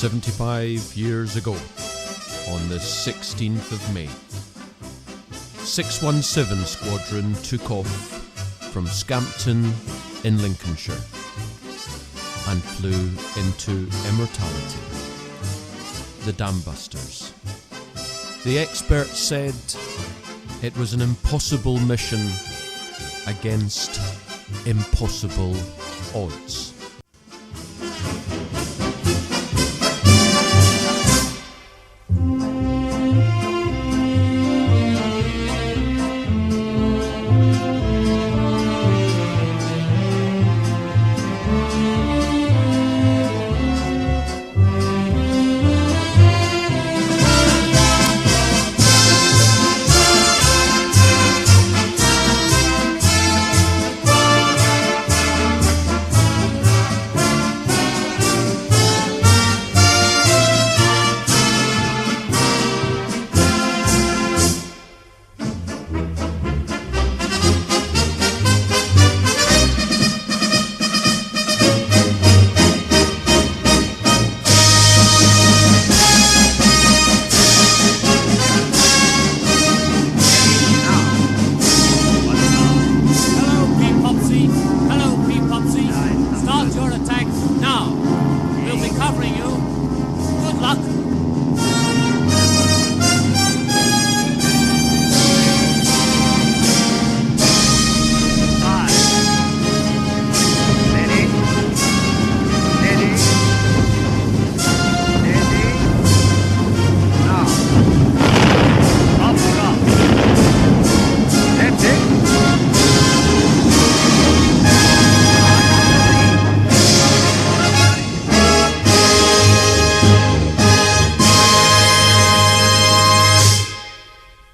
75 years ago, on the 16th of May, 617 Squadron took off from Scampton in Lincolnshire and flew into immortality. The Dambusters. The experts said it was an impossible mission against impossible odds.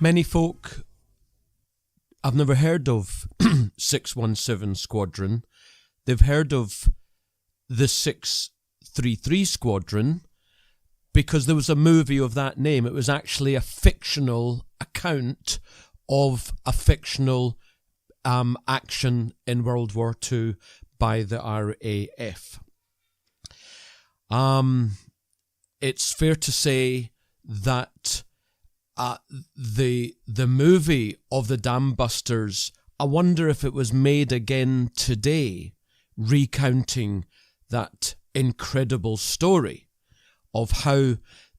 Many folk have never heard of 617 Squadron. They've heard of the 633 Squadron because there was a movie of that name. It was actually a fictional account of a fictional action in World War II by the RAF. It's fair to say that the movie of the Dambusters, I wonder if it was made again today, recounting that incredible story of how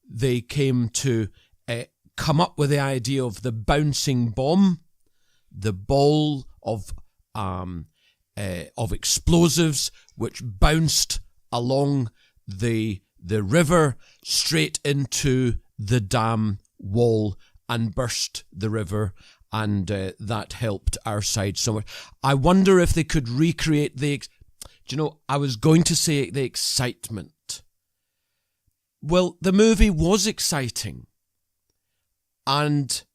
they came to come up with the idea of the bouncing bomb, the ball of explosives which bounced along the river straight into the dam wall and burst the river, and that helped our side so much. I wonder if they could recreate I was going to say the excitement. Well, the movie was exciting, but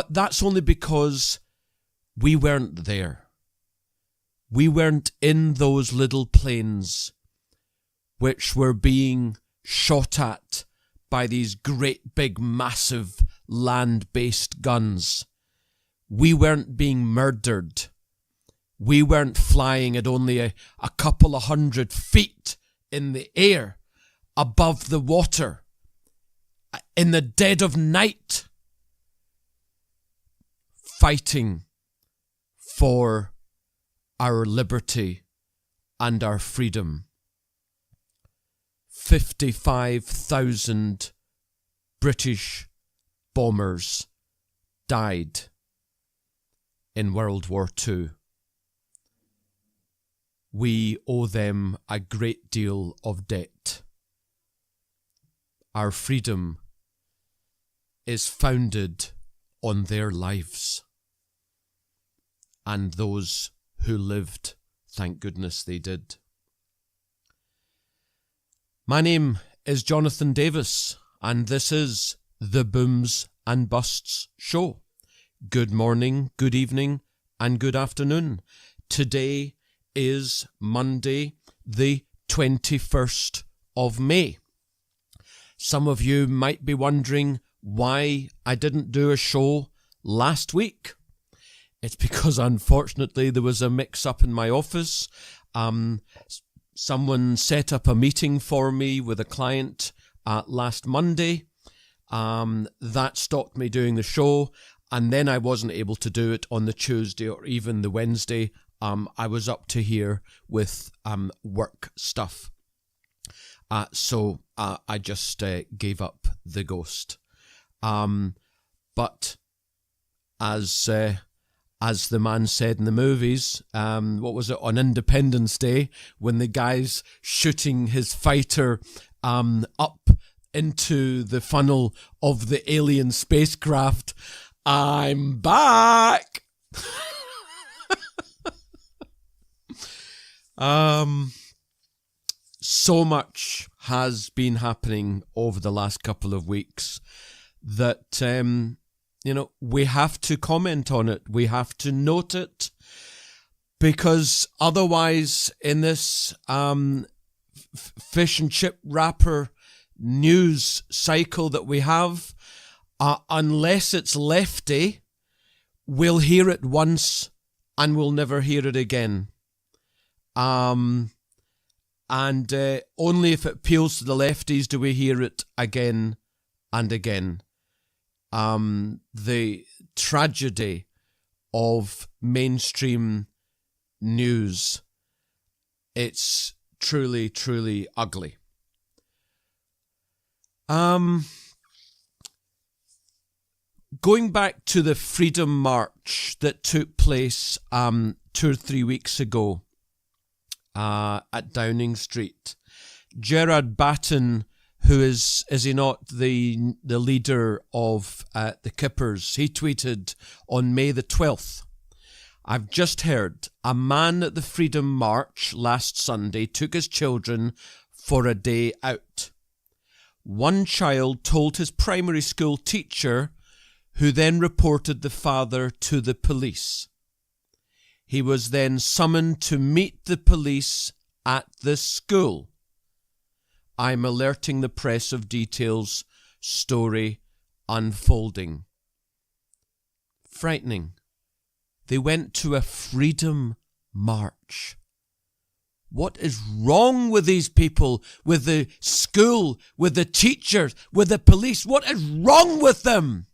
that's only because we weren't there. We weren't in those little planes which were being shot at by these great big massive land-based guns. We weren't being murdered. We weren't flying at only a couple of 100 feet in the air above the water in the dead of night, fighting for our liberty and our freedom. 55,000 British bombers died in World War II. We owe them a great deal of debt. Our freedom is founded on their lives. And those who lived, thank goodness they did. My name is Jonathan Davis, and this is the Booms and Busts Show. Good morning, good evening, and good afternoon. Today is Monday, the 21st of May. Some of you might be wondering why I didn't do a show last week. It's because, unfortunately, there was a mix-up in my office. Someone set up a meeting for me with a client last Monday. That stopped me doing the show, and then I wasn't able to do it on the Tuesday or even the Wednesday. I was up to here with work stuff. So I just gave up the ghost. But as the man said in the movies, what was it, on Independence Day, when the guy's shooting his fighter up into the funnel of the alien spacecraft, I'm back! So much has been happening over the last couple of weeks that, we have to comment on it. We have to note it, because otherwise in this fish and chip wrapper news cycle that we have, unless it's lefty, we'll hear it once and we'll never hear it again. And only if it appeals to the lefties do we hear it again and again. The tragedy of mainstream news, it's truly, truly ugly. Going back to the Freedom March that took place 2 or 3 weeks ago at Downing Street, Gerard Batten, who is he not the leader of the Kippers, he tweeted on May the 12th, "I've just heard a man at the Freedom March last Sunday took his children for a day out. One child told his primary school teacher, who then reported the father to the police. He was then summoned to meet the police at the school. I'm alerting the press of details, story unfolding." Frightening. They went to a Freedom March. What is wrong with these people, with the school, with the teachers, with the police? What is wrong with them?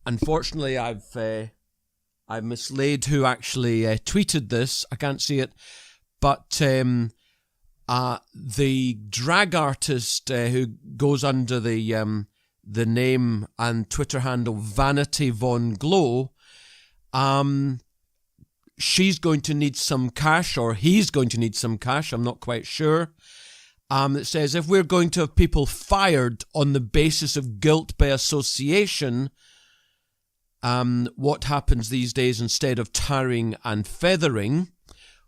Unfortunately, I've mislaid who actually tweeted this. I can't see it, but the drag artist who goes under the name and Twitter handle Vanity Von Glow, she's going to need some cash, or he's going to need some cash, I'm not quite sure. It says, if we're going to have people fired on the basis of guilt by association, what happens these days instead of tarring and feathering?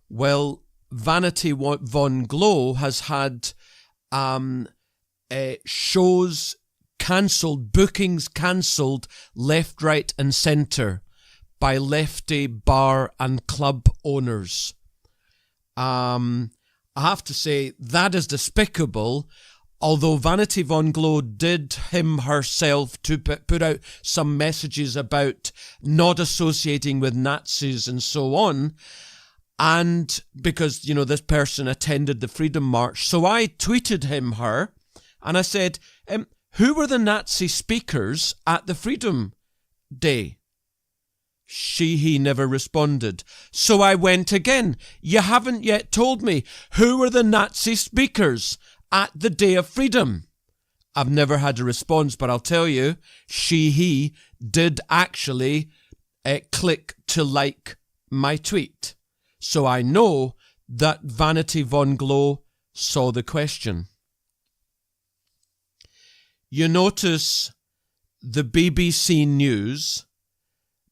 Well, Vanity Von Glow has had shows cancelled, bookings cancelled left, right and centre by lefty bar and club owners. I have to say, that is despicable. Although Vanity Von Glow did herself to put out some messages about not associating with Nazis and so on, and because, this person attended the Freedom March, so I tweeted her, and I said, who were the Nazi speakers at the Freedom Day? He never responded. So I went again. You haven't yet told me who were the Nazi speakers at the Day of Freedom. I've never had a response, but I'll tell you, he did actually click to like my tweet. So I know that Vanity Von Glow saw the question. You notice the BBC News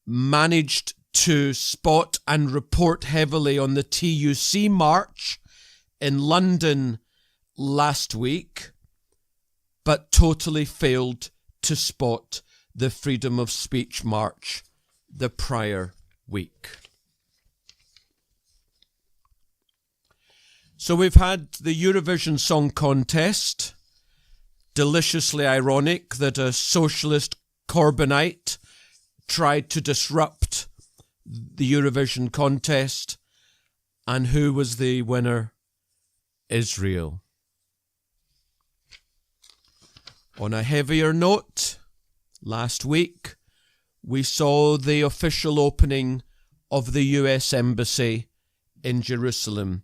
managed to spot and report heavily on the TUC march in London last week, but totally failed to spot the Freedom of Speech march the prior week. So we've had the Eurovision Song Contest. Deliciously ironic that a socialist Corbynite tried to disrupt the Eurovision contest. And who was the winner? Israel. On a heavier note, last week we saw the official opening of the US Embassy in Jerusalem.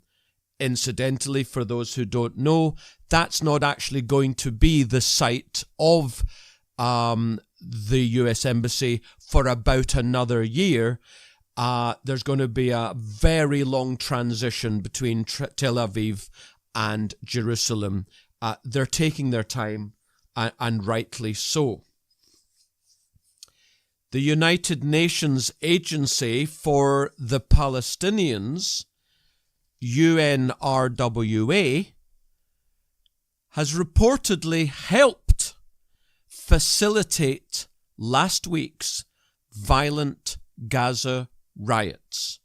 Incidentally, for those who don't know, that's not actually going to be the site of the US Embassy for about another year. There's going to be a very long transition between Tel Aviv and Jerusalem. They're taking their time, and rightly so. The United Nations Agency for the Palestinians, UNRWA, has reportedly helped facilitate last week's violent Gaza riots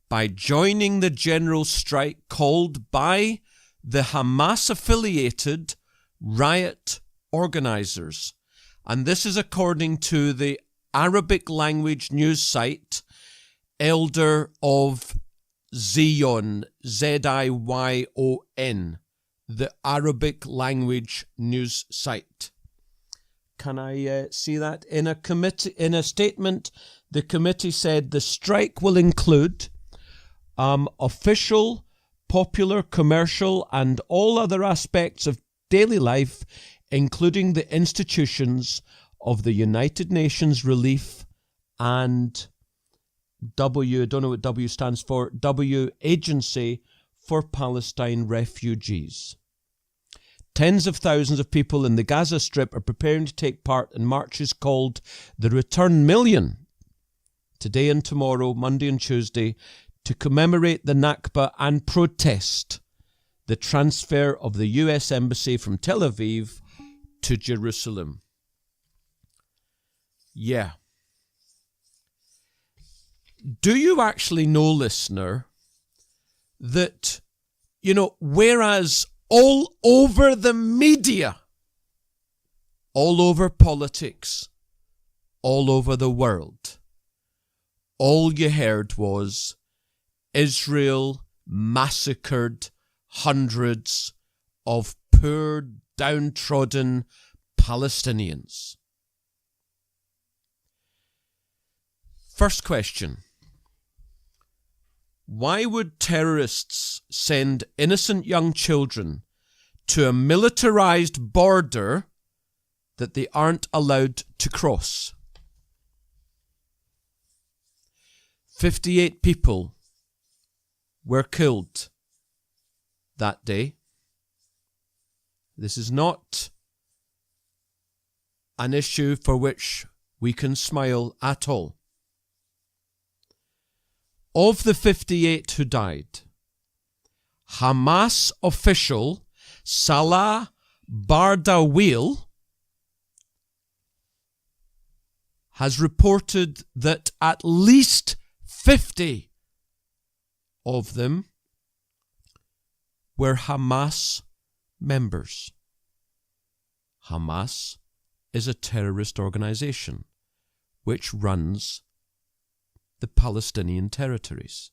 by joining the general strike called by the Hamas-affiliated riot organizers. And this is according to the Arabic language news site Elder of Zion, Ziyon, the Arabic language news site. Can I see that? In a statement, the committee said the strike will include official, popular, commercial, and all other aspects of daily life, including the institutions of the United Nations Relief and W, I don't know what W stands for, W Agency for Palestine Refugees. Tens of thousands of people in the Gaza Strip are preparing to take part in marches called the Return Million, today and tomorrow, Monday and Tuesday, to commemorate the Nakba and protest the transfer of the US Embassy from Tel Aviv to Jerusalem. Yeah. Do you actually know, listener, that, whereas all over the media, all over politics, all over the world, all you heard was Israel massacred hundreds of poor, downtrodden Palestinians. First question. Why would terrorists send innocent young children to a militarized border that they aren't allowed to cross? 58 people were killed that day. This is not an issue for which we can smile at all. Of the 58 who died, Hamas official Salah Bardawil has reported that at least 50 of them were Hamas members. Hamas is a terrorist organization which runs the Palestinian territories.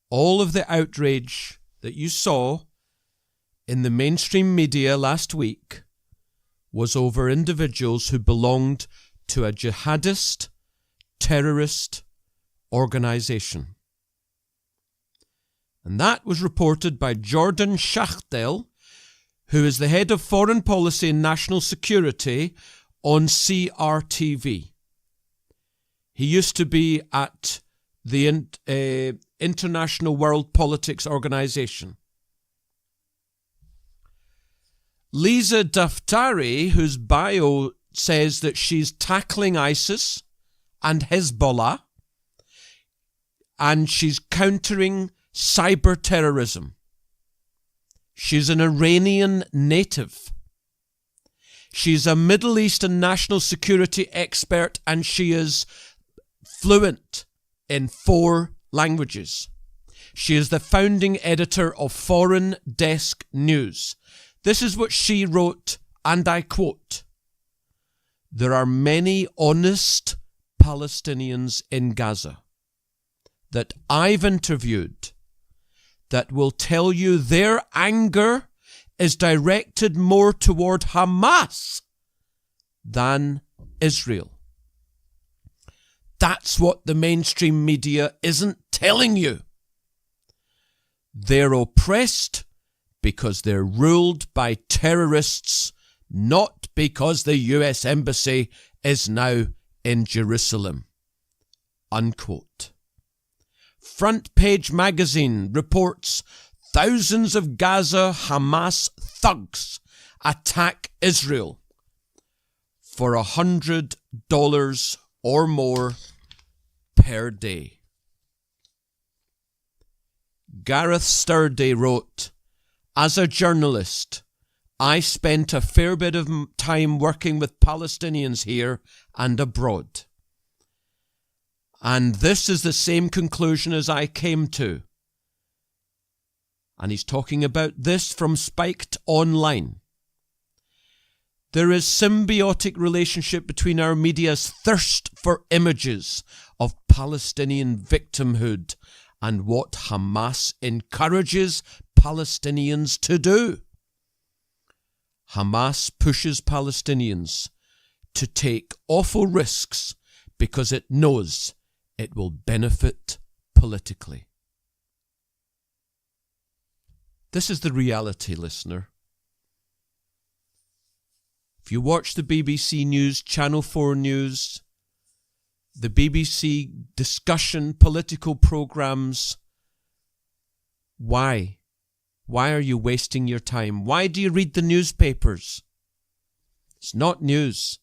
All of the outrage that you saw in the mainstream media last week was over individuals who belonged to a jihadist, terrorist organization. And that was reported by Jordan Schachtel, who is the head of foreign policy and national security on CRTV. He used to be at the International World Politics Organization. Lisa Daftari, whose bio says that she's tackling ISIS and Hezbollah, and she's countering cyber terrorism. She's an Iranian native. She's a Middle Eastern national security expert, and she is fluent in 4 languages. She is the founding editor of Foreign Desk News. This is what she wrote, and I quote, "There are many honest, Palestinians in Gaza that I've interviewed that will tell you their anger is directed more toward Hamas than Israel. That's what the mainstream media isn't telling you. They're oppressed because they're ruled by terrorists, not because the US Embassy is now in Jerusalem. Unquote. Front Page Magazine reports thousands of Gaza Hamas thugs attack Israel for $100 or more per day. Gareth Sturdy wrote, "As a journalist, I spent a fair bit of time working with Palestinians here and abroad. And this is the same conclusion as I came to." And he's talking about this from Spiked Online. "There is symbiotic relationship between our media's thirst for images of Palestinian victimhood and what Hamas encourages Palestinians to do. Hamas pushes Palestinians to take awful risks because it knows it will benefit politically." This is the reality, listener. If you watch the BBC News, Channel 4 News, the BBC discussion, political programmes, why? Why are you wasting your time? Why do you read the newspapers? It's not news.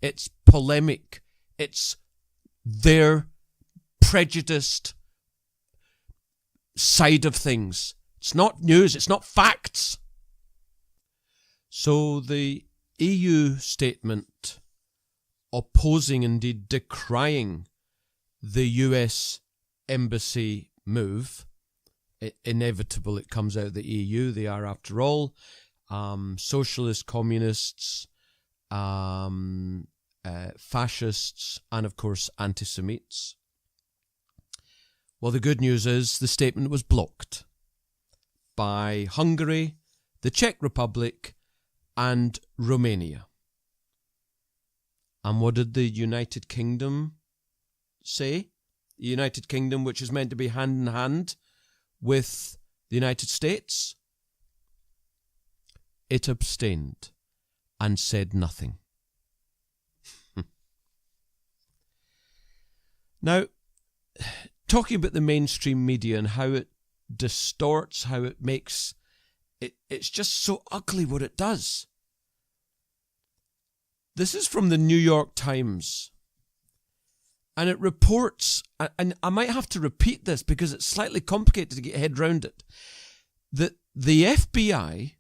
It's polemic. It's their prejudiced side of things. It's not news. It's not facts. So the EU statement opposing, indeed decrying, the US embassy move, inevitable it comes out of the EU, they are after all socialist, communists, fascists, and of course anti-Semites. Well, the good news is the statement was blocked by Hungary, the Czech Republic, and Romania. And what did the United Kingdom say? The United Kingdom, which is meant to be hand in hand with the United States, it abstained and said nothing. Now, talking about the mainstream media and how it distorts, how it makes it's just so ugly what it does. This is from the New York Times, and it reports, and I might have to repeat this because it's slightly complicated to get your head around it, that the FBI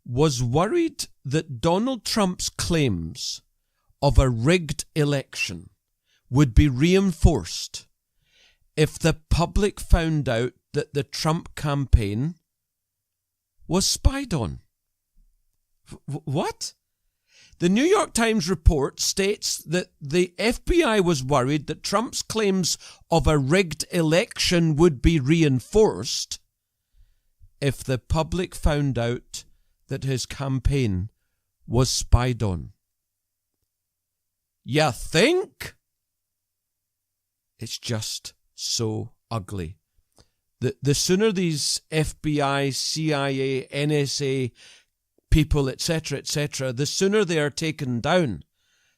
was worried that Donald Trump's claims of a rigged election would be reinforced if the public found out that the Trump campaign was spied on. What? The New York Times report states that the FBI was worried that Trump's claims of a rigged election would be reinforced if the public found out that his campaign was spied on. You think? It's just so ugly. The sooner these FBI, CIA, NSA people, etc., the sooner they are taken down,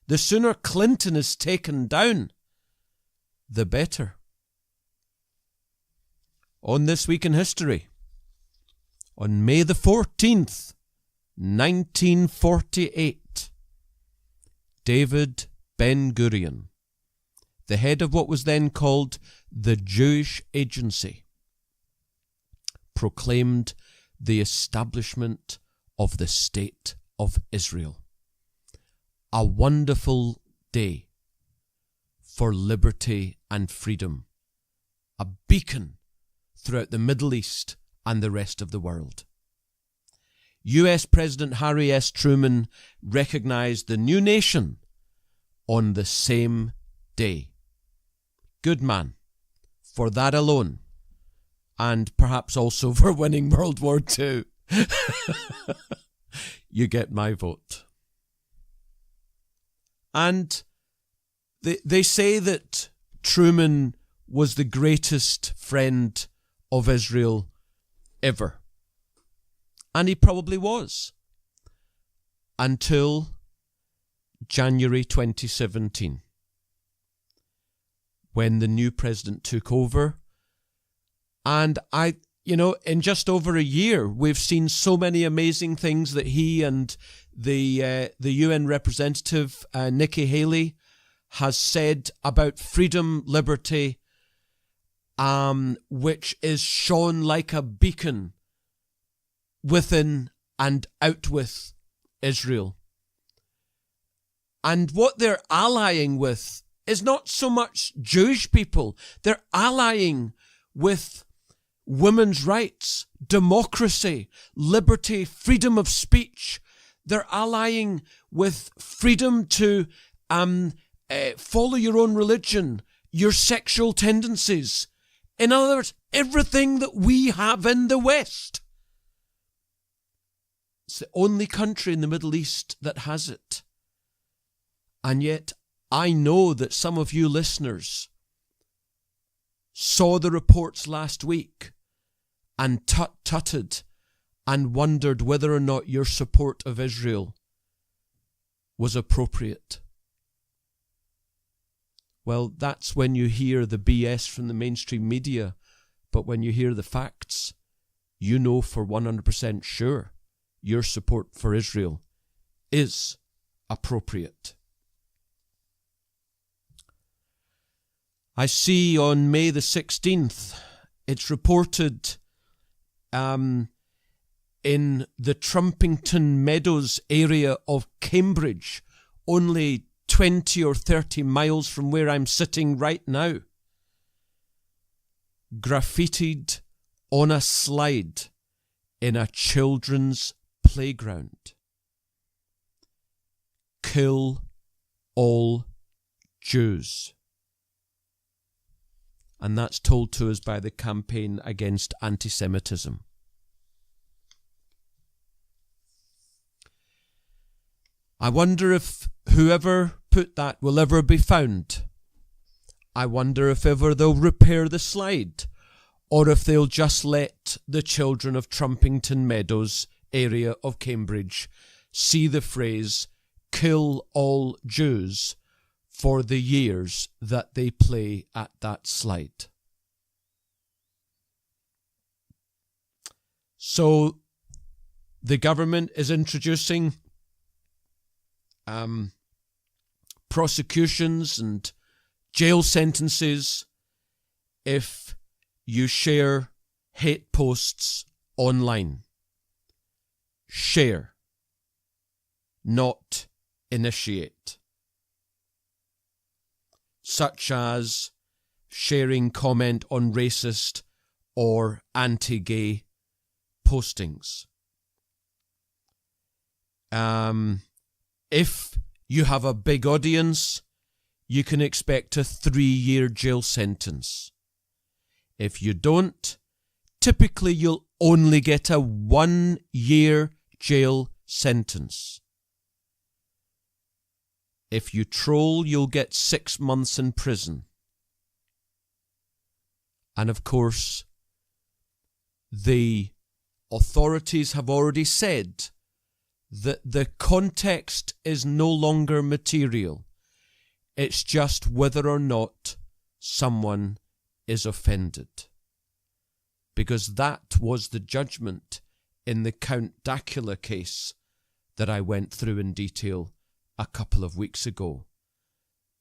the sooner Clinton is taken down, the better. On This Week in History, on May the 14th, 1948, David Ben-Gurion, the head of what was then called the Jewish Agency, proclaimed the establishment of the State of Israel. A wonderful day for liberty and freedom, a beacon throughout the Middle East and the rest of the world. US President Harry S. Truman recognized the new nation on the same day. Good man. For that alone. And perhaps also for winning World War II. You get my vote. And they say that Truman was the greatest friend of Israel ever. And he probably was. Until January 2017. When the new president took over. And in just over a year, we've seen so many amazing things that he and the UN representative, Nikki Haley, has said about freedom, liberty, which is shone like a beacon within and out with Israel. And what they're allying with is not so much Jewish people. They're allying with women's rights, democracy, liberty, freedom of speech. They're allying with freedom to follow your own religion, your sexual tendencies. In other words, everything that we have in the West. It's the only country in the Middle East that has it. And yet, I know that some of you listeners saw the reports last week and tutted and wondered whether or not your support of Israel was appropriate. Well, that's when you hear the BS from the mainstream media, but when you hear the facts, you know for 100% sure your support for Israel is appropriate. I see on May the 16th, it's reported in the Trumpington Meadows area of Cambridge, only 20 or 30 miles from where I'm sitting right now, graffitied on a slide in a children's playground. Kill all Jews. And that's told to us by the campaign against antisemitism. I wonder if whoever put that will ever be found. I wonder if ever they'll repair the slide, or if they'll just let the children of Trumpington Meadows area of Cambridge see the phrase, "kill all Jews," for the years that they play at that slide. So the government is introducing prosecutions and jail sentences if you share hate posts online. Share, not initiate. Such as sharing comment on racist or anti-gay postings. If you have a big audience, you can expect a 3-year jail sentence. If you don't, typically you'll only get a 1-year jail sentence. If you troll, you'll get 6 months in prison. And of course, the authorities have already said that the context is no longer material. It's just whether or not someone is offended. Because that was the judgment in the Count Dackula case that I went through in detail a couple of weeks ago.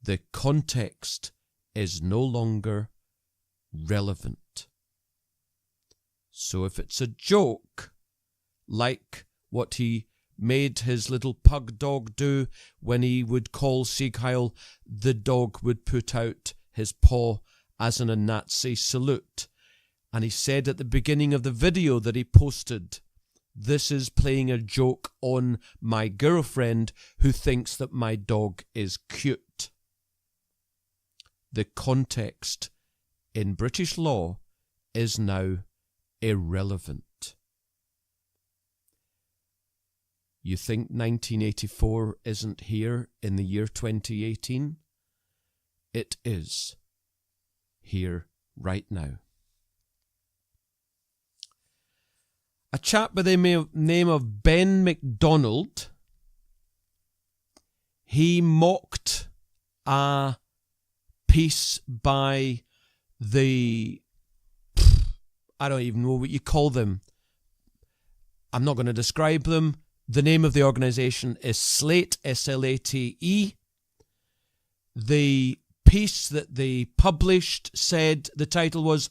The context is no longer relevant. So if it's a joke, like what he made his little pug dog do when he would call Sieg Heil, the dog would put out his paw as in a Nazi salute. And he said at the beginning of the video that he posted, "This is playing a joke on my girlfriend who thinks that my dog is cute." the context in British law is now irrelevant. You think 1984 isn't here in the year 2018? It is here right now. A chap by the name of Ben McDonald, he mocked a piece by the, I don't even know what you call them. I'm not going to describe them. The name of the organisation is Slate, S-L-A-T-E. The piece that they published said, the title was,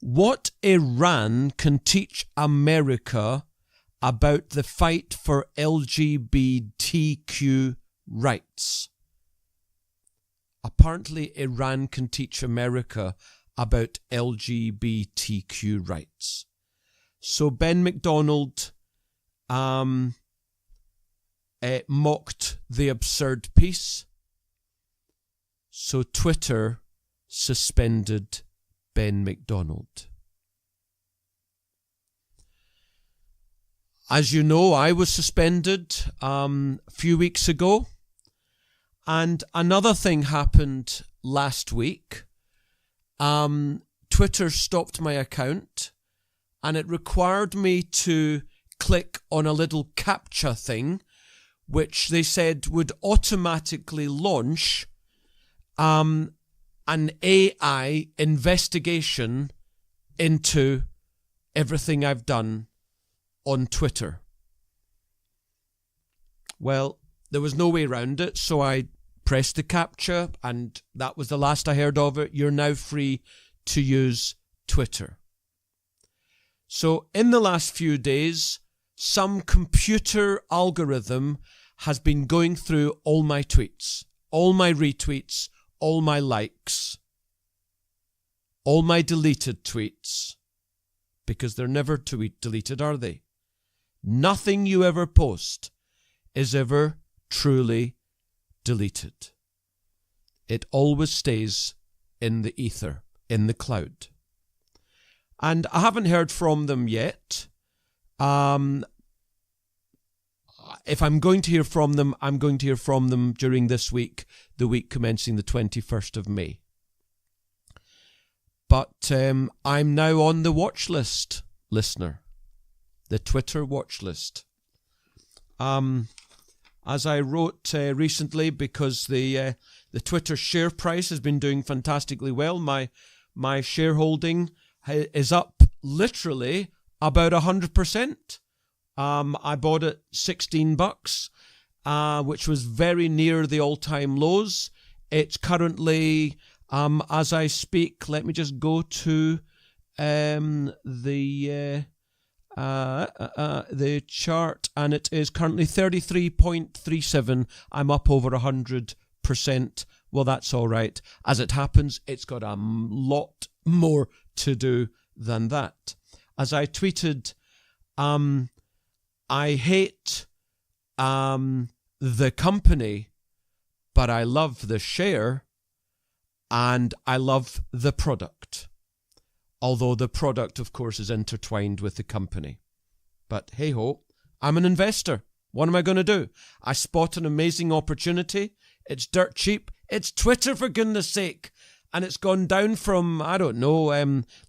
"What Iran Can Teach America About the Fight for LGBTQ Rights." Apparently, Iran can teach America about LGBTQ rights. So Ben McDonald mocked the absurd piece. So Twitter suspended Ben McDonald. As you know, I was suspended a few weeks ago. And another thing happened last week. Twitter stopped my account, and it required me to click on a little CAPTCHA thing, which they said would automatically launch an AI investigation into everything I've done on Twitter. Well, there was no way around it, so I pressed the CAPTCHA, and that was the last I heard of it. You're now free to use Twitter. So in the last few days, some computer algorithm has been going through all my tweets, all my retweets, all my likes, all my deleted tweets, because they're never deleted, are they? Nothing you ever post is ever truly deleted. It always stays in the ether, in the cloud. And I haven't heard from them yet. If I'm going to hear from them, I'm going to hear from them during this week, the week commencing the 21st of May. But I'm now on the watch list, listener. The Twitter watch list. As I wrote recently, because the Twitter share price has been doing fantastically well, my shareholding is up literally about 100%. I bought it $16, which was very near the all-time lows. It's currently, as I speak, let me just go to the chart, and it is currently 33.37. I'm up over 100%. Well, that's all right. As it happens, it's got a lot more to do than that. As I tweeted, I hate the company, but I love the share, and I love the product. Although the product, of course, is intertwined with the company. But hey-ho, I'm an investor. What am I going to do? I spot an amazing opportunity. It's dirt cheap. It's Twitter, for goodness sake. And it's gone down from, I don't know,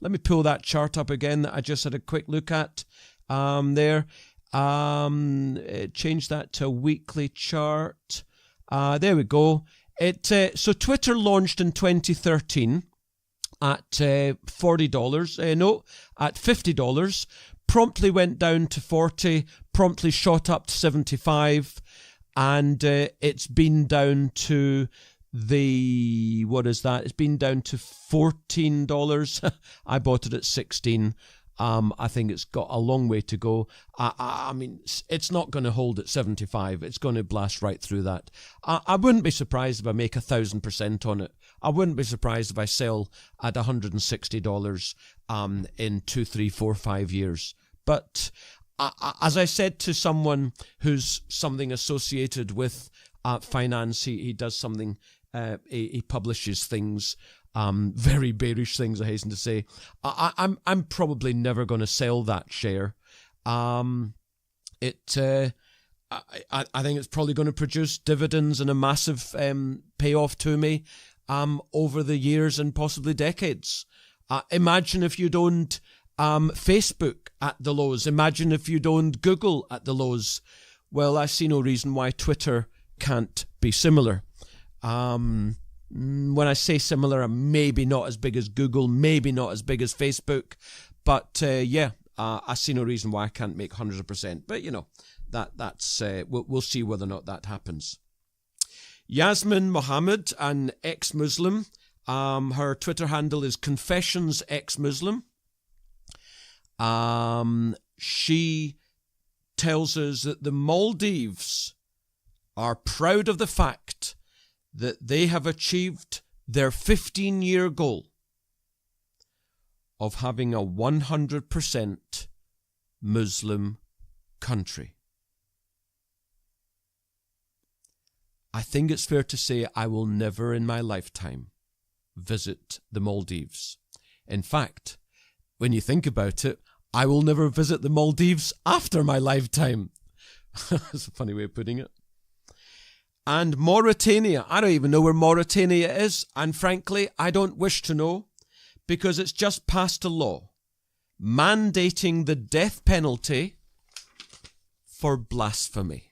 let me pull that chart up again that I just had a quick look at there. Change that to a weekly chart. There we go. So Twitter launched in 2013 at $40. At $50. Promptly went down to 40. Promptly shot up to 75, and it's been down to it's been down to $14. I bought it at 16. I think it's got a long way to go. I mean, it's not going to hold at 75. It's going to blast right through that. I wouldn't be surprised if I make 1,000% on it. I wouldn't be surprised if I sell at $160 in 2, 3, 4, 5 years. But as I said to someone who's something associated with finance, he does something He publishes things, very bearish things, I hasten to say. I'm probably never going to sell that share. I think it's probably going to produce dividends and a massive payoff to me over the years and possibly decades. Imagine if you'd owned Facebook at the lows. Imagine if you'd owned Google at the lows. Well, I see no reason why Twitter can't be similar. When I say similar, I'm maybe not as big as Google, maybe not as big as Facebook, but I see no reason why I can't make hundreds of percent. But that's we'll see whether or not that happens. Yasmin Mohammed, an ex-Muslim, her Twitter handle is Confessions Ex-Muslim. She tells us that the Maldives are proud of the fact that they have achieved their 15-year goal of having a 100% Muslim country. I think it's fair to say I will never in my lifetime visit the Maldives. In fact, when you think about it, I will never visit the Maldives after my lifetime. That's a funny way of putting it. And Mauritania, I don't even know where Mauritania is, and frankly, I don't wish to know, because it's just passed a law mandating the death penalty for blasphemy.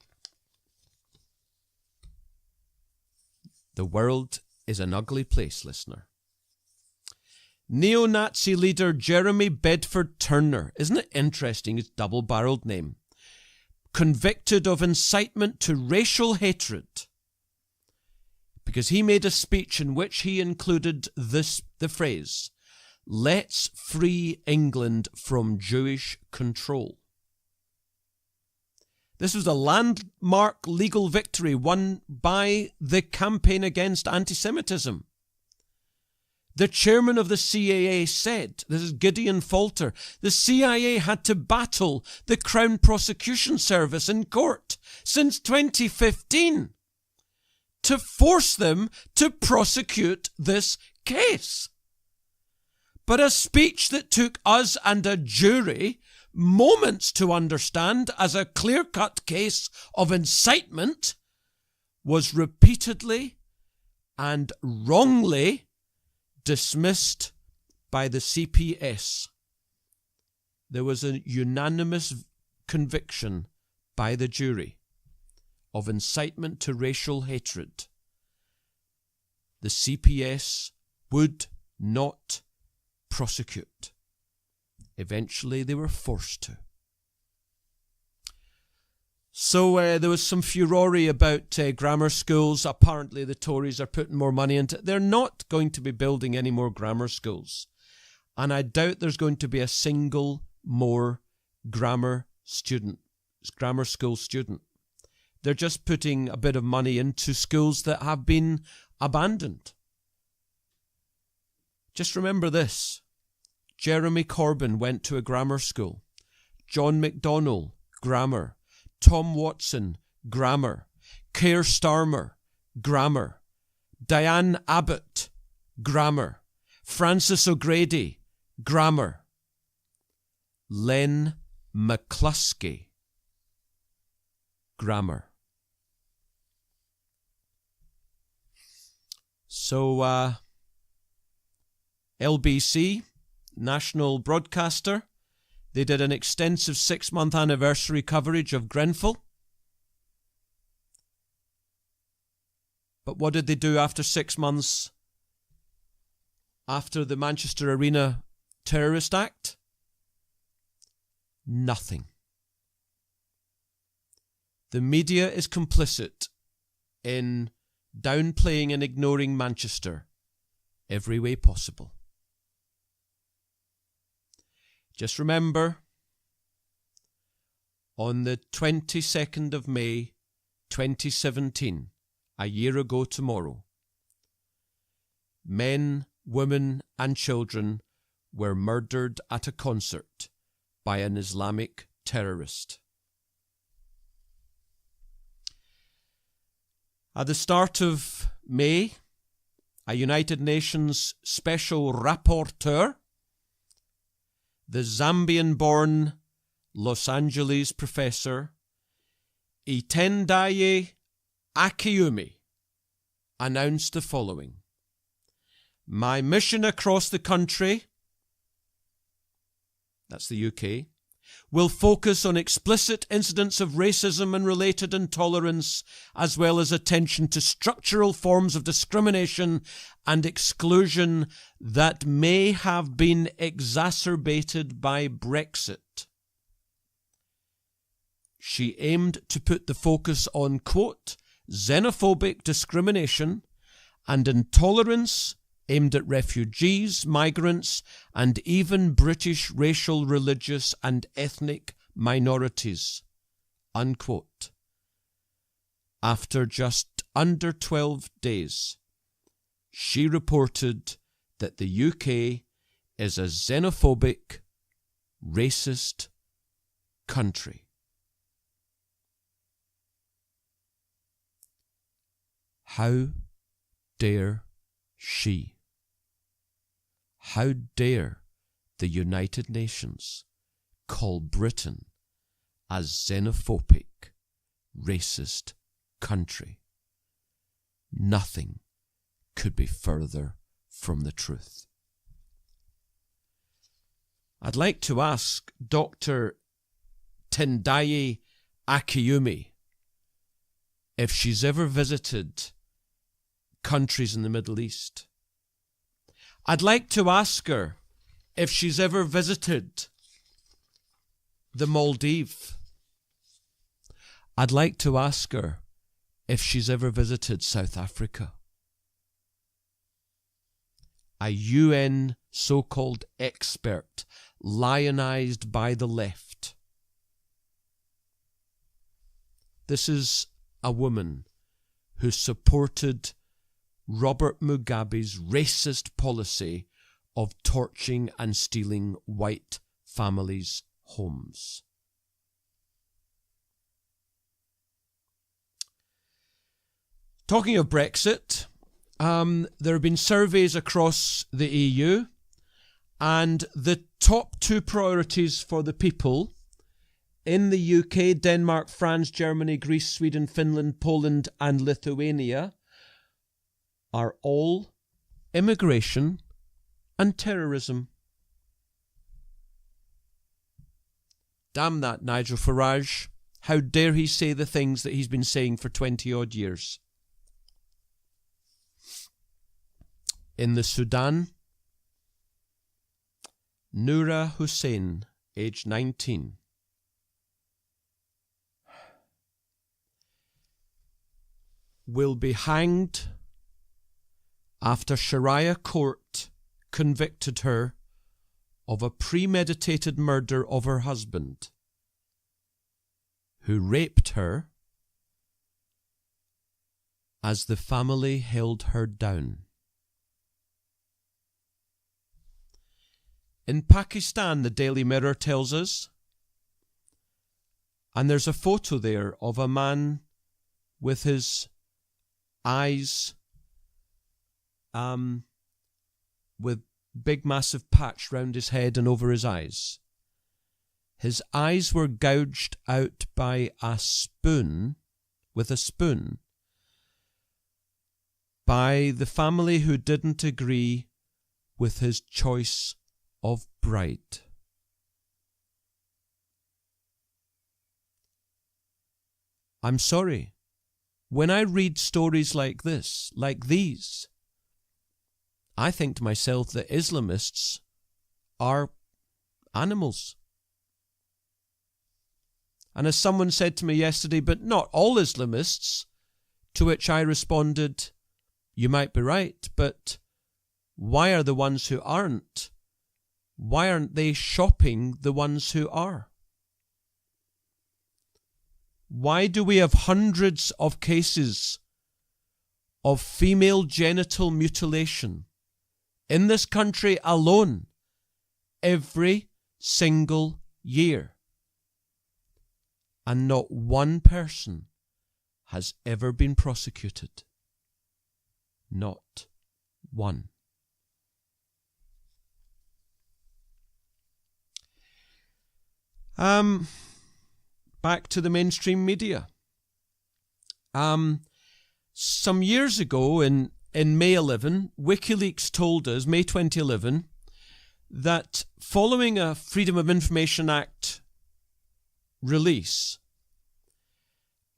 The world is an ugly place, listener. Neo-Nazi leader Jeremy Bedford Turner, isn't it interesting, his double-barreled name, convicted of incitement to racial hatred because he made a speech in which he included the phrase, "Let's free England from Jewish control." This was a landmark legal victory won by the campaign against antisemitism. The chairman of the CIA said, this is Gideon Falter, the CIA had to battle the Crown Prosecution Service in court since 2015 to force them to prosecute this case. But a speech that took us and a jury moments to understand as a clear-cut case of incitement was repeatedly and wrongly dismissed by the CPS. There was a unanimous conviction by the jury of incitement to racial hatred. The CPS would not prosecute. Eventually they were forced to. So there was some furore about grammar schools. Apparently the Tories are putting more money into it. They're not going to be building any more grammar schools. And I doubt there's going to be a single more grammar school student. They're just putting a bit of money into schools that have been abandoned. Just remember this. Jeremy Corbyn went to a grammar school. John McDonnell, grammar. Tom Watson, grammar. Keir Starmer, grammar. Diane Abbott, grammar. Francis O'Grady, grammar. Len McCluskey, grammar. So, LBC, national broadcaster, they did an extensive 6-month anniversary coverage of Grenfell. But what did they do after 6 months after the Manchester Arena terrorist act? Nothing. The media is complicit in downplaying and ignoring Manchester every way possible. Just remember, on the 22nd of May, 2017, a year ago tomorrow, men, women and children were murdered at a concert by an Islamic terrorist. At the start of May a United Nations Special Rapporteur, the Zambian-born Los Angeles professor Itendaye Akiumi announced the following: "My mission across the country," that's the UK, "will focus on explicit incidents of racism and related intolerance, as well as attention to structural forms of discrimination and exclusion that may have been exacerbated by Brexit." She aimed to put the focus on, quote, "xenophobic discrimination and intolerance aimed at refugees, migrants, and even British racial, religious, and ethnic minorities," unquote. After just under 12 days, she reported that the UK is a xenophobic, racist country. How dare she? How dare the United Nations call Britain a xenophobic, racist country? Nothing could be further from the truth. I'd like to ask Dr. Tendaye Akiumi if she's ever visited countries in the Middle East. I'd like to ask her if she's ever visited the Maldives. I'd like to ask her if she's ever visited South Africa. A UN so-called expert lionized by the left. This is a woman who supported Robert Mugabe's racist policy of torching and stealing white families' homes. Talking of Brexit, there have been surveys across the EU, and the top two priorities for the people in the UK, Denmark, France, Germany, Greece, Sweden, Finland, Poland, and Lithuania are all immigration and terrorism. Damn that Nigel Farage. How dare he say the things that he's been saying for 20-odd years. In the Sudan, Noura Hussein, age 19, will be hanged after Sharia court convicted her of a premeditated murder of her husband, who raped her as the family held her down. In Pakistan, the Daily Mirror tells us, and there's a photo there of a man with his eyes with big massive patch round his head and over his eyes. His eyes were gouged out by a spoon, with a spoon, by the family who didn't agree with his choice of bride. I'm sorry. When I read stories like this, like these, I think to myself that Islamists are animals. And as someone said to me yesterday, but not all Islamists, to which I responded, you might be right, but why are the ones who aren't? Why aren't they shopping the ones who are? Why do we have hundreds of cases of female genital mutilation in this country alone every single year? And not one person has ever been prosecuted. Not one. Back to the mainstream media. Some years ago, in May 11, WikiLeaks told us, May 2011, that following a Freedom of Information Act release,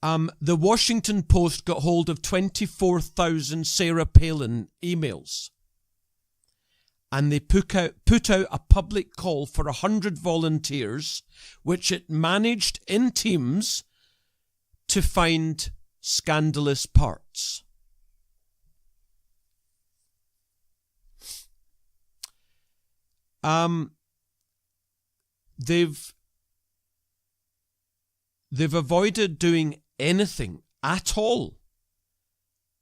the Washington Post got hold of 24,000 Sarah Palin emails. And they put out a public call for 100 volunteers, which it managed in teams to find scandalous parts. They've avoided doing anything at all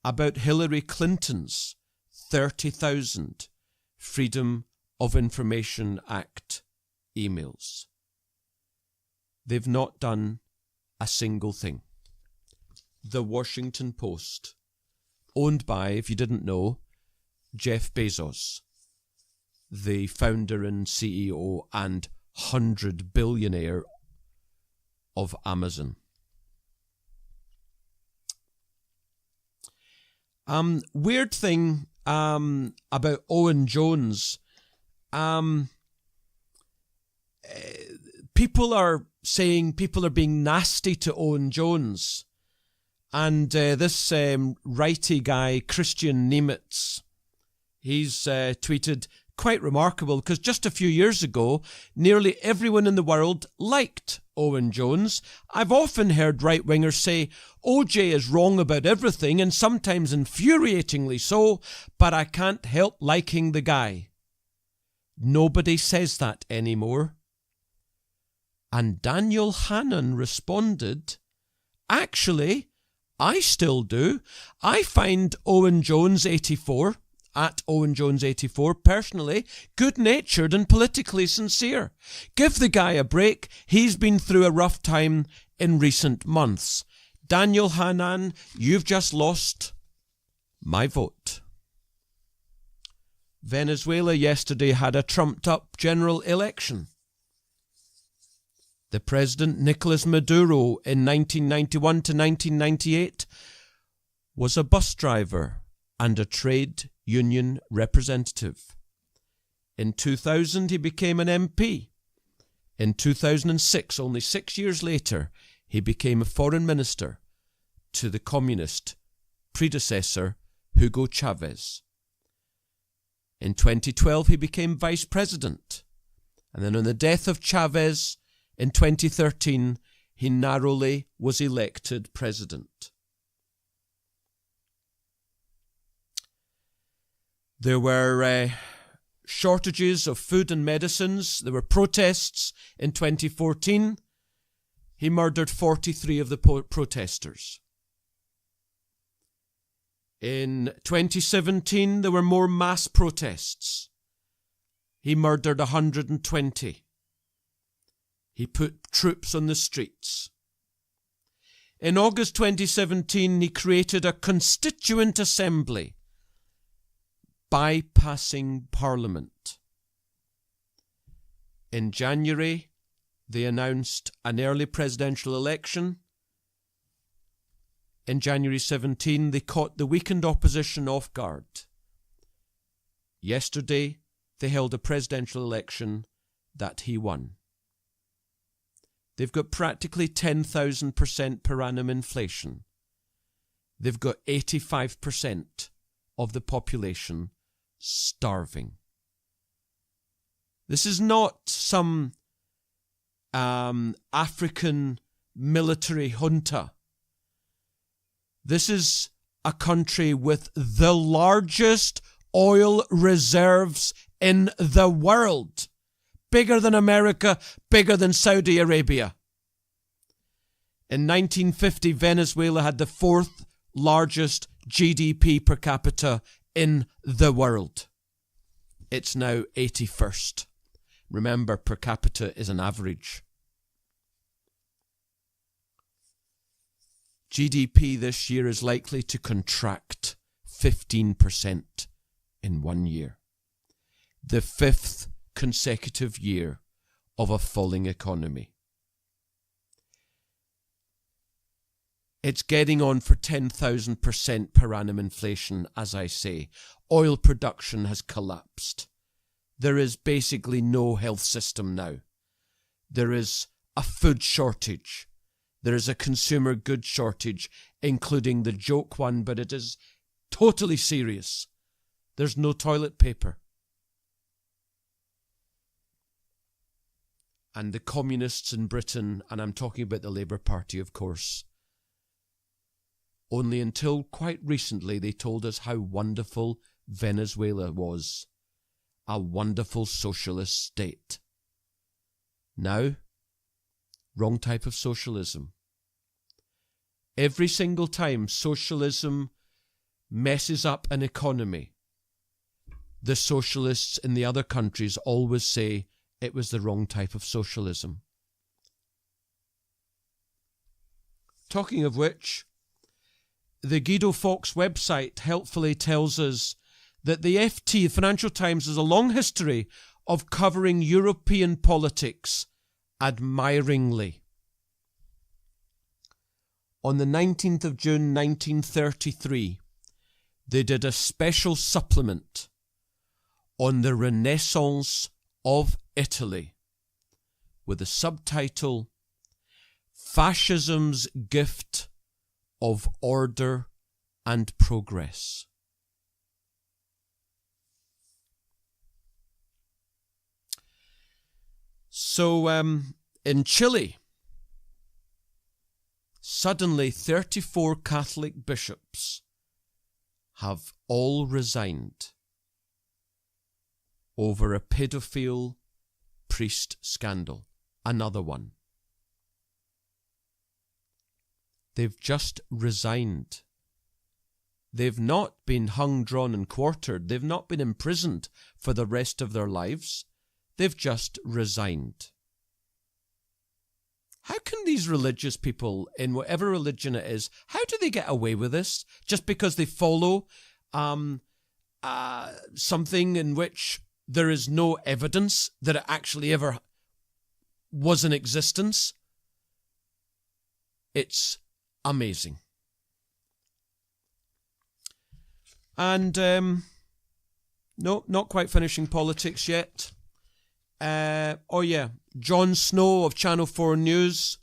about Hillary Clinton's 30,000 Freedom of Information Act emails. They've not done a single thing. The Washington Post, owned by, if you didn't know, Jeff Bezos, the founder and CEO and 100 billionaire of Amazon. Weird thing about Owen Jones. People are saying people are being nasty to Owen Jones. And this righty guy, Christian Nemitz, he's tweeted, quite remarkable, because just a few years ago, nearly everyone in the world liked Owen Jones. I've often heard right-wingers say, OJ is wrong about everything, and sometimes infuriatingly so, but I can't help liking the guy. Nobody says that anymore. And Daniel Hannan responded, actually, I still do. I find Owen Jones 84, at Owen Jones 84, personally, good-natured and politically sincere. Give the guy a break. He's been through a rough time in recent months. Daniel Hannan, you've just lost my vote. Venezuela yesterday had a trumped-up general election. The president, Nicolas Maduro, in 1991 to 1998, was a bus driver and a trade union representative. In 2000, he became an MP. In 2006, only 6 years later, he became a foreign minister to the communist predecessor, Hugo Chavez. In 2012, he became vice president. And then on the death of Chavez, in 2013, he narrowly was elected president. There were shortages of food and medicines. There were protests in 2014. He murdered 43 of the protesters. In 2017, there were more mass protests. He murdered 120. He put troops on the streets. In August 2017, he created a constituent assembly, bypassing Parliament. In January, they announced an early presidential election. In January 17, they caught the weakened opposition off guard. Yesterday, they held a presidential election that he won. They've got practically 10,000% per annum inflation. They've got 85% of the population starving. This is not some African military junta. This is a country with the largest oil reserves in the world. Bigger than America, bigger than Saudi Arabia. In 1950, Venezuela had the fourth largest GDP per capita in the world. It's now 81st. Remember, per capita is an average. GDP this year is likely to contract 15% in 1 year. The 5th consecutive year of a falling economy. It's getting on for 10,000% per annum inflation, as I say. Oil production has collapsed. There is basically no health system now. There is a food shortage. There is a consumer goods shortage, including the joke one, but it is totally serious. There's no toilet paper. And the communists in Britain, and I'm talking about the Labour Party, of course, only until quite recently they told us how wonderful Venezuela was. A wonderful socialist state. Now, wrong type of socialism. Every single time socialism messes up an economy, the socialists in the other countries always say it was the wrong type of socialism. Talking of which, the Guido Fawkes website helpfully tells us that the FT, Financial Times, has a long history of covering European politics admiringly. On the 19th of June 1933, they did a special supplement on the Renaissance of Italy with the subtitle Fascism's Gift of Order and Progress. So, in Chile, suddenly 34 Catholic bishops have all resigned over a pedophile priest scandal. Another one. They've just resigned. They've not been hung, drawn and quartered. They've not been imprisoned for the rest of their lives. They've just resigned. How can these religious people, in whatever religion it is, how do they get away with this? Just because they follow something in which there is no evidence that it actually ever was in existence? It's amazing. And, no, not quite finishing politics yet. Jon Snow of Channel 4 News,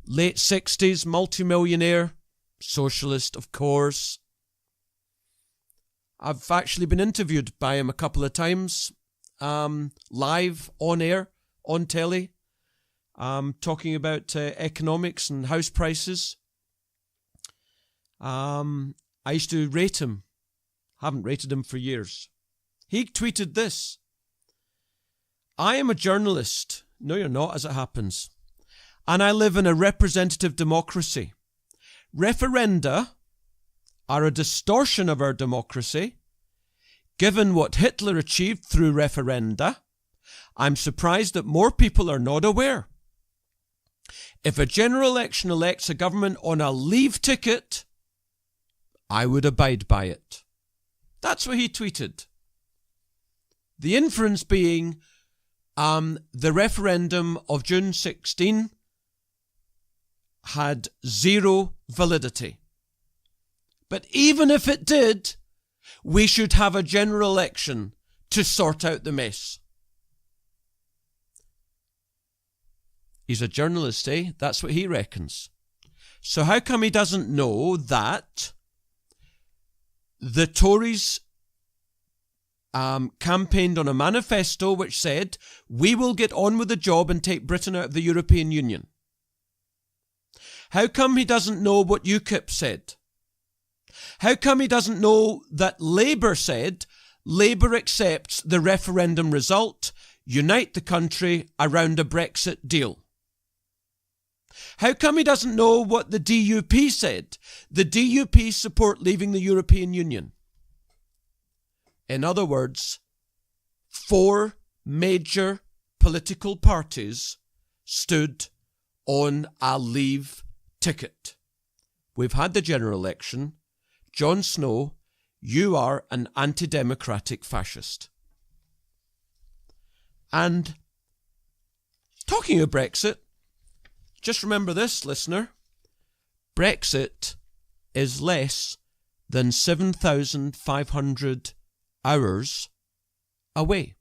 late 60s, multimillionaire, socialist, of course. I've actually been interviewed by him a couple of times, live, on air, on telly, talking about economics and house prices. I used to rate him. Haven't rated him for years. He tweeted this. I am a journalist. No, you're not, as it happens. And I live in a representative democracy. Referenda are a distortion of our democracy. Given what Hitler achieved through referenda, I'm surprised that more people are not aware. If a general election elects a government on a leave ticket, I would abide by it. That's what he tweeted. The inference being, the referendum of June 16 had zero validity. But even if it did, we should have a general election to sort out the mess. He's a journalist, eh? That's what he reckons. So how come he doesn't know that the Tories campaigned on a manifesto which said, we will get on with the job and take Britain out of the European Union? How come he doesn't know what UKIP said? How come he doesn't know that Labour said, Labour accepts the referendum result, unite the country around a Brexit deal? How come he doesn't know what the DUP said? The DUP support leaving the European Union. In other words, 4 major political parties stood on a leave ticket. We've had the general election. Jon Snow, you are an anti-democratic fascist. And talking of Brexit, just remember this, listener. Brexit is less than 7,500 hours away.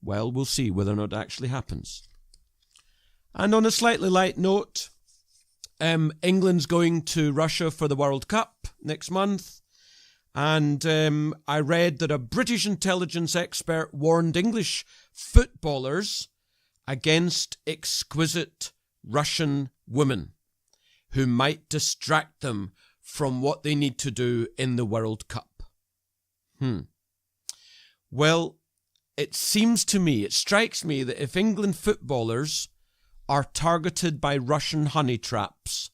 Well, we'll see whether or not it actually happens. And on a slightly light note, England's going to Russia for the World Cup next month. And I read that a British intelligence expert warned English footballers against exquisite Russian women who might distract them from what they need to do in the World Cup. Well, it seems to me, it strikes me that if England footballers are targeted by Russian honey traps,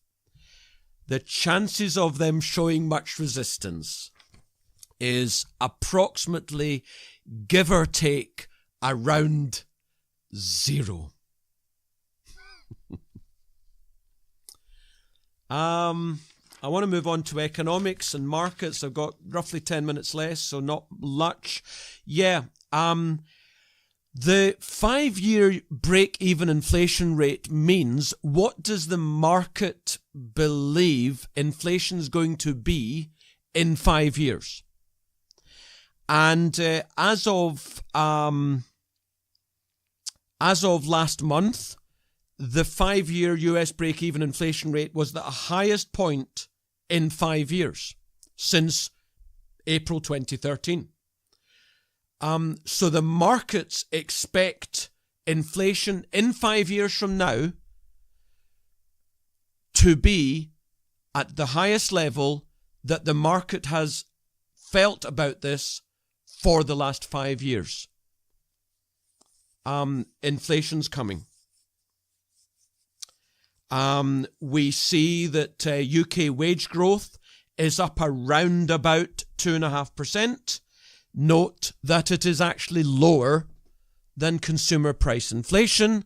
the chances of them showing much resistance is approximately, give or take, around 0. I want to move on to economics and markets. I've got roughly 10 minutes less, so not much. The 5-year break-even inflation rate means, what does the market believe inflation's going to be in 5 years? And as of last month, the 5-year US break-even inflation rate was the highest point in 5 years since April 2013. So the markets expect inflation in 5 years from now to be at the highest level that the market has felt about this for the last 5 years. Inflation's coming. We see that UK wage growth is up around about 2.5%. Note that it is actually lower than consumer price inflation,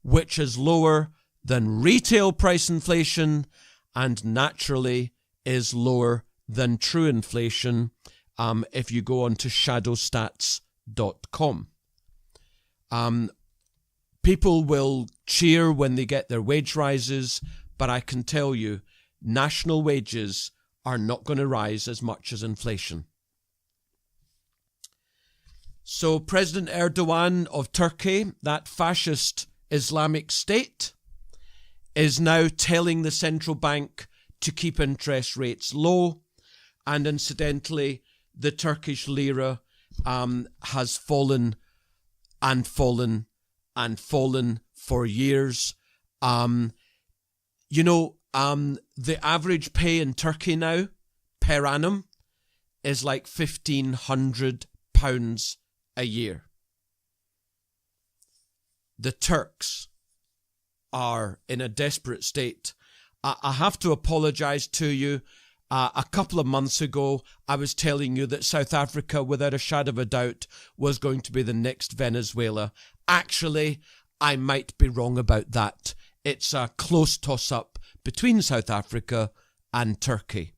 which is lower than retail price inflation, and naturally is lower than true inflation if you go on to shadowstats.com. People will cheer when they get their wage rises, but I can tell you, national wages are not going to rise as much as inflation. So President Erdogan of Turkey, that fascist Islamic state, is now telling the central bank to keep interest rates low. And incidentally, the Turkish lira has fallen and fallen and fallen for years. The average pay in Turkey now per annum is like £1,500 a year. The Turks are in a desperate state. I have to apologise to you. A couple of months ago, I was telling you that South Africa, without a shadow of a doubt, was going to be the next Venezuela. Actually, I might be wrong about that. It's a close toss-up between South Africa and Turkey.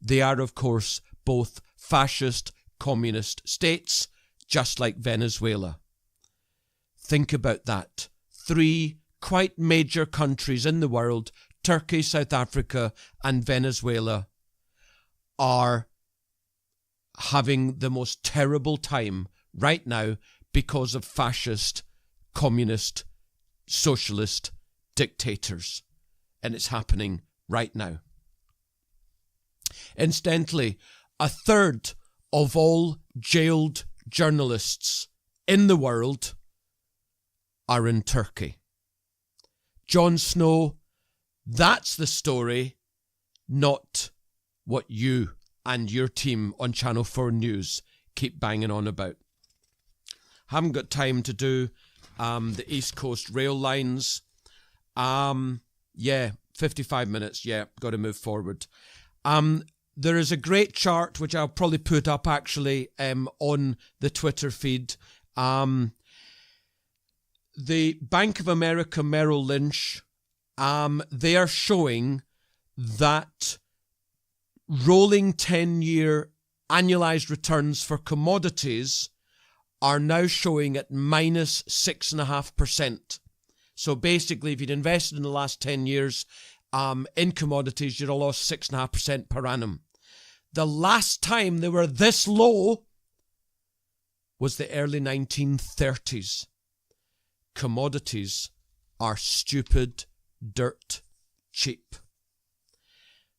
They are, of course, both fascist communist states, just like Venezuela. Think about that. 3 quite major countries in the world, Turkey, South Africa, and Venezuela, are having the most terrible time right now because of fascist, communist, socialist dictators. And it's happening right now. Incidentally, 1/3 of all jailed journalists in the world are in Turkey. Jon Snow, that's the story, not what you and your team on Channel 4 News keep banging on about. Haven't got time to do the East Coast rail lines. 55 minutes. Got to move forward. There is a great chart, which I'll probably put up actually on the Twitter feed. The Bank of America Merrill Lynch, they are showing that rolling 10-year annualized returns for commodities are now showing at minus 6.5%. So basically, if you'd invested in the last 10 years in commodities, you'd have lost 6.5% per annum. The last time they were this low was the early 1930s. Commodities are stupid, dirt cheap.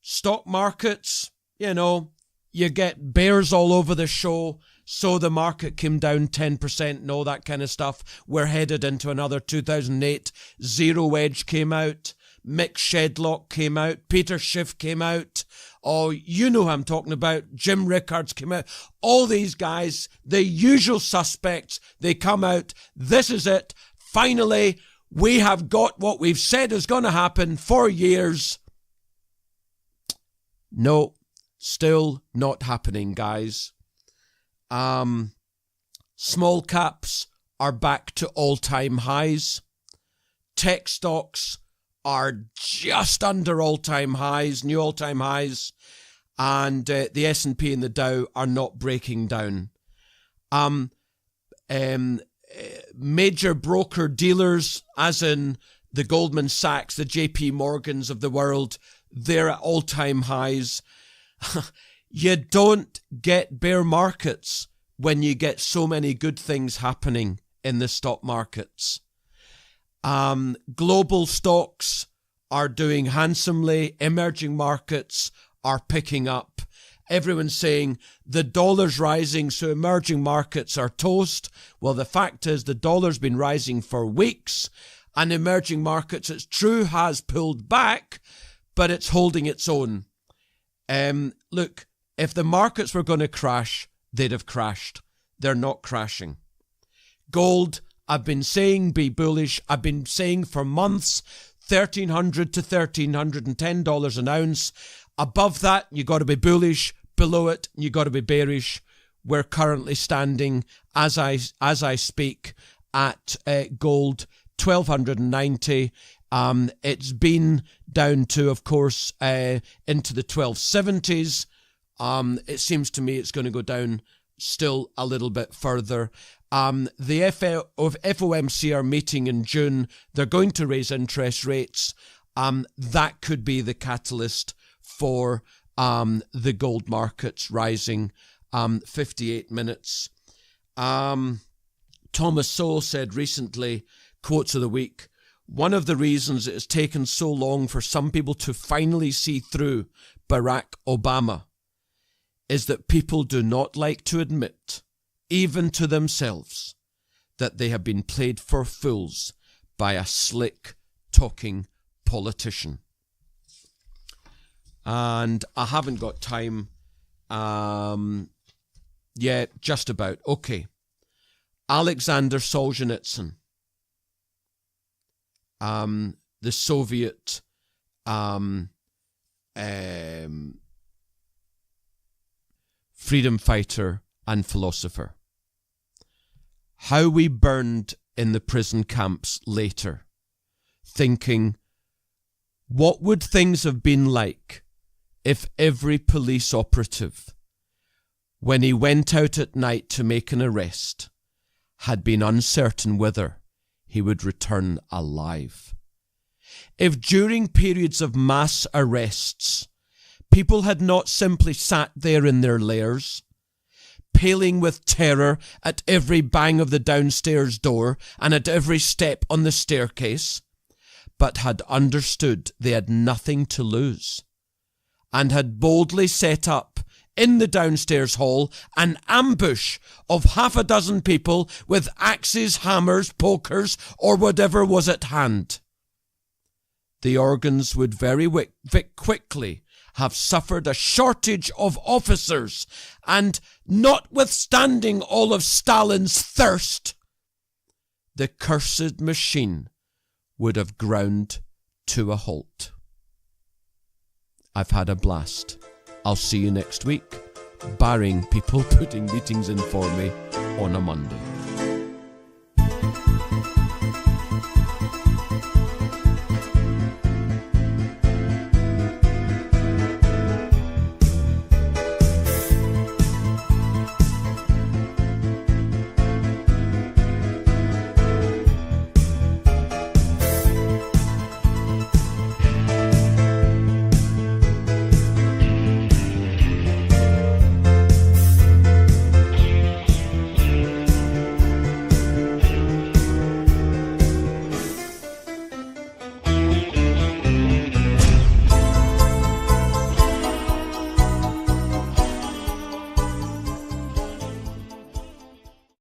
Stock markets, you get bears all over the show. So the market came down 10% and all that kind of stuff. We're headed into another 2008. Zero Wedge came out. Mick Shedlock came out. Peter Schiff came out. Oh, you know who I'm talking about. Jim Rickards came out. All these guys, the usual suspects, they come out. This is it. Finally, we have got what we've said is going to happen for years. No, still not happening, guys. Small caps are back to all-time highs. Tech stocks are just under all-time highs, new all-time highs. And the S&P and the Dow are not breaking down. Major broker dealers, as in the Goldman Sachs, the JP Morgans of the world, they're at all-time highs. You don't get bear markets when you get so many good things happening in the stock markets. Global stocks are doing handsomely. Emerging markets are picking up. Everyone's saying the dollar's rising, so emerging markets are toast. Well, the fact is the dollar's been rising for weeks, and emerging markets, it's true, has pulled back, but it's holding its own. Look, if the markets were going to crash, they'd have crashed. They're not crashing. Gold, I've been saying be bullish. I've been saying for months, $1,300 to $1,310 an ounce. Above that, you got to be bullish. Below it, you got to be bearish. We're currently standing, as I speak, at gold 1,290. It's been down to, of course, into the 1270s. It seems to me it's going to go down still a little bit further. The FOMC are meeting in June. They're going to raise interest rates. That could be the catalyst for the gold markets rising. 58 minutes. Thomas Sowell said recently, quotes of the week, one of the reasons it has taken so long for some people to finally see through Barack Obama is that people do not like to admit, even to themselves, that they have been played for fools by a slick talking politician. And I haven't got time. Yeah, just about. Okay. Alexander Solzhenitsyn. The Soviet freedom fighter and philosopher. How we burned in the prison camps later, thinking, what would things have been like if every police operative, when he went out at night to make an arrest, had been uncertain whether he would return alive? If during periods of mass arrests, people had not simply sat there in their lairs, paling with terror at every bang of the downstairs door and at every step on the staircase, but had understood they had nothing to lose, and had boldly set up in the downstairs hall an ambush of half a dozen people with axes, hammers, pokers, or whatever was at hand, the organs would very quickly have suffered a shortage of officers, and notwithstanding all of Stalin's thirst, the cursed machine would have ground to a halt. I've had a blast. I'll see you next week, barring people putting meetings in for me on a Monday.